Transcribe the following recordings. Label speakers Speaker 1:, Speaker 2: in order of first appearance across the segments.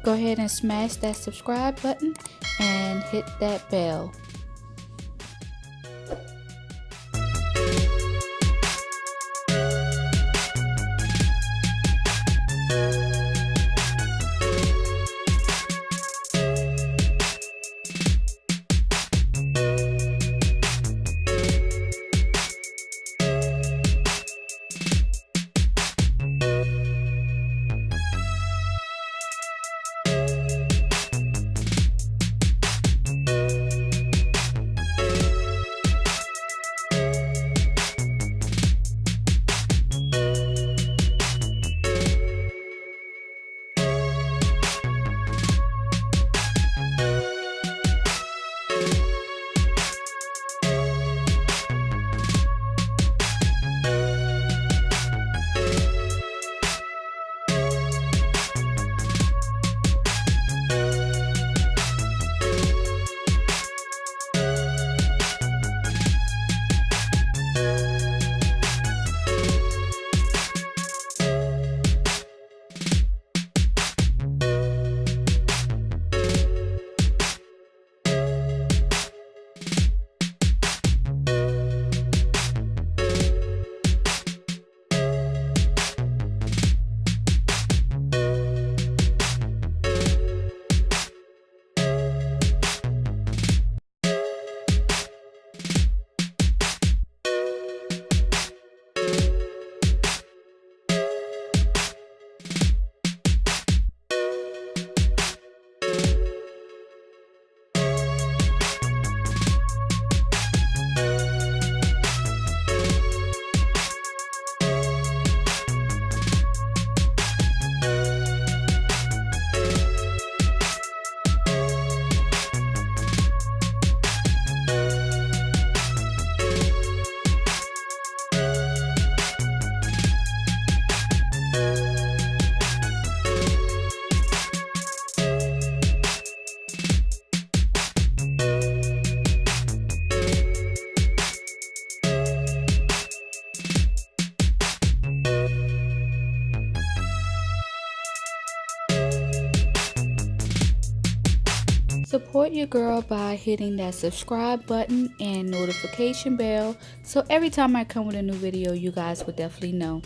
Speaker 1: go ahead and smash that subscribe button and hit that bell. Support your girl by hitting that subscribe button and notification bell so every time I come with a new video you guys will definitely know.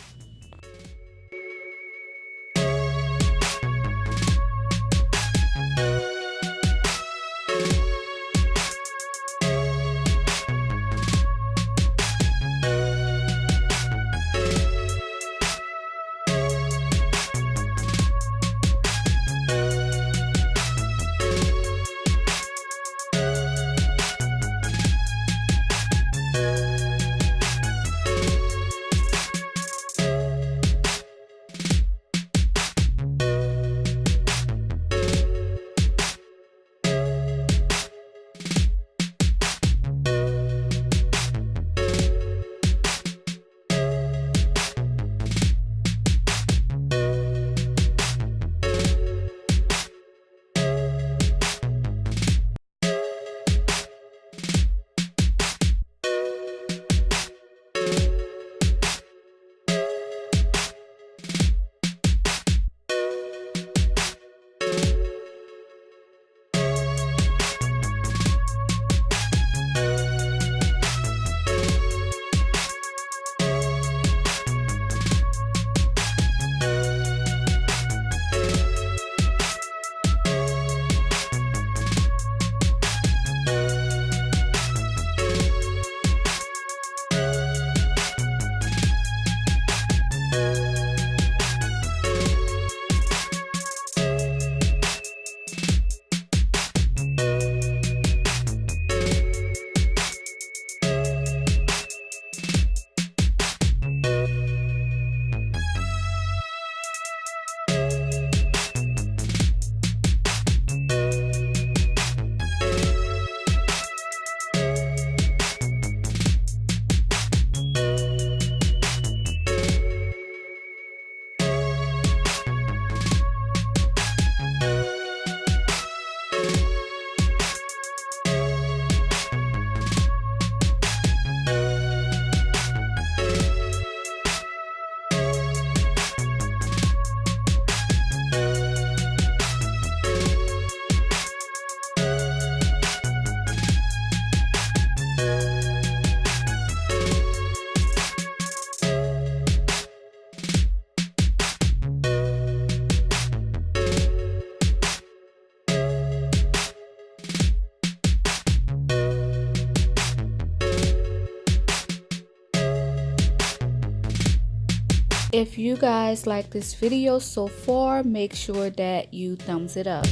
Speaker 1: If you guys like this video so far, make sure that you thumbs it up.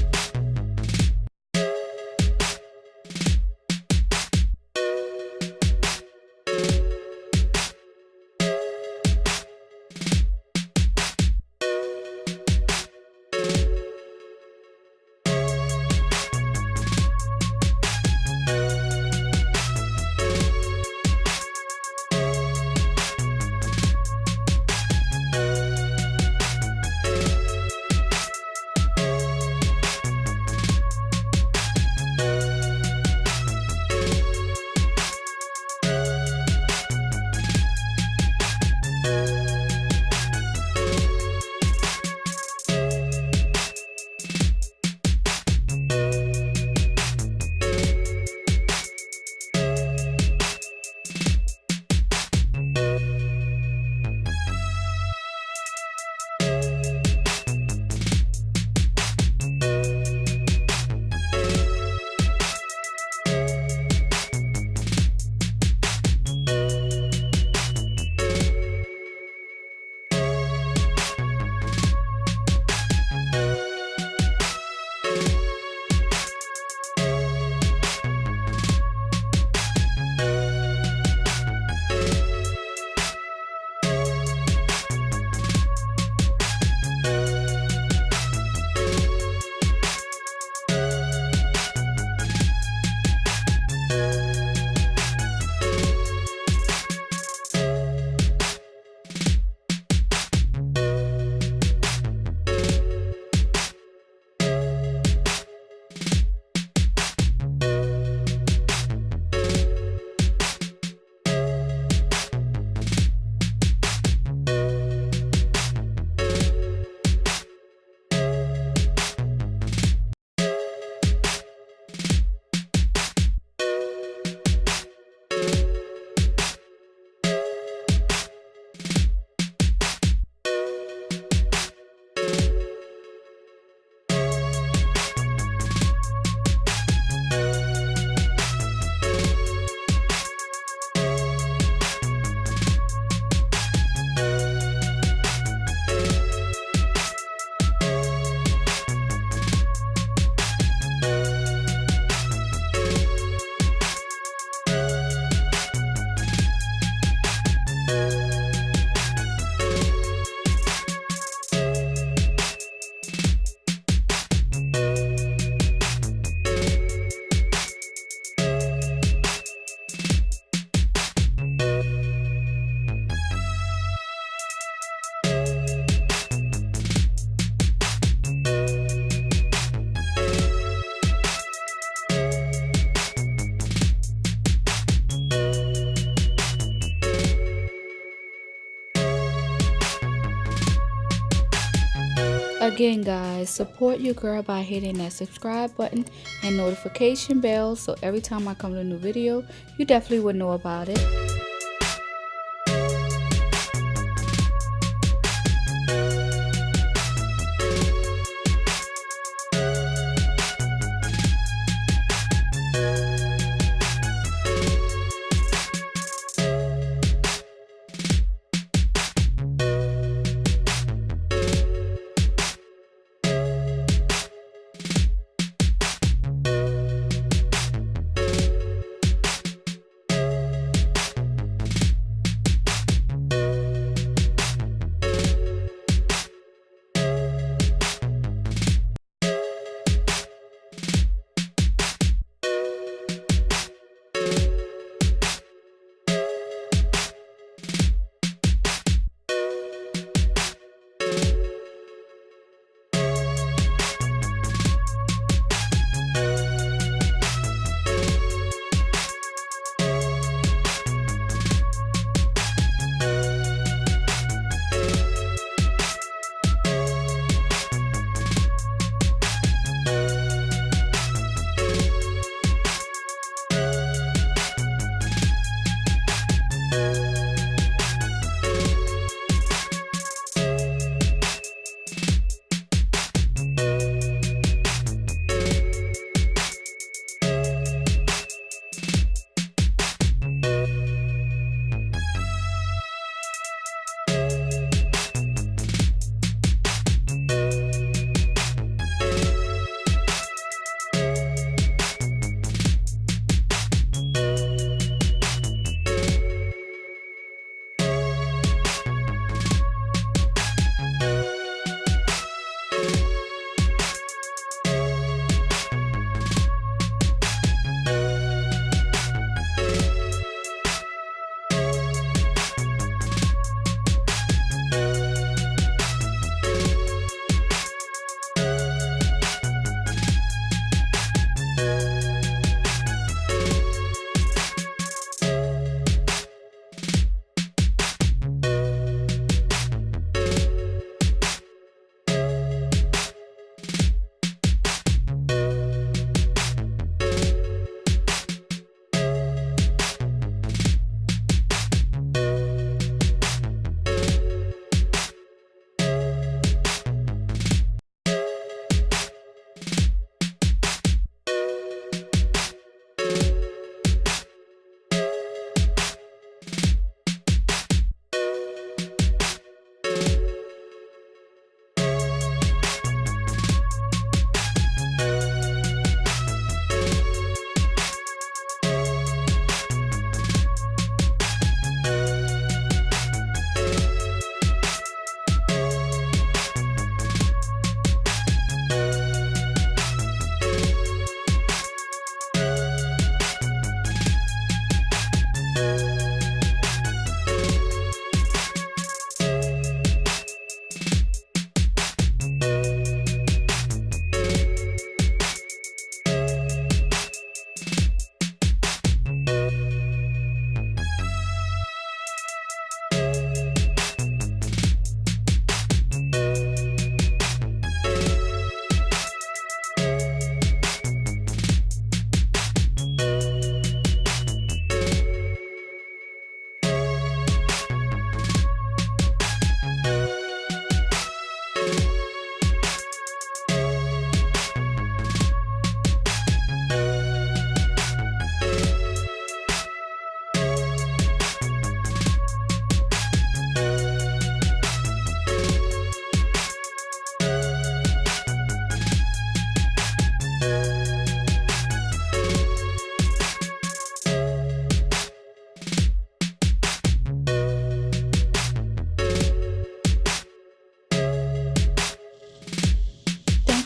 Speaker 1: Again guys, support your girl by hitting that subscribe button and notification bell so every time I come to a new video, you definitely would know about it.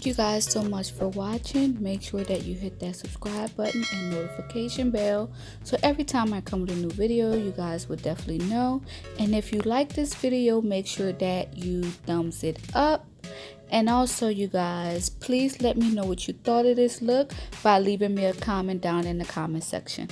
Speaker 1: you guys so much for watching. Make sure that you hit that subscribe button and notification bell, so every time I come with a new video, you guys will definitely know. And if you like this video, make sure that you thumbs it up. And also, you guys, please let me know what you thought of this look by leaving me a comment down in the comment section.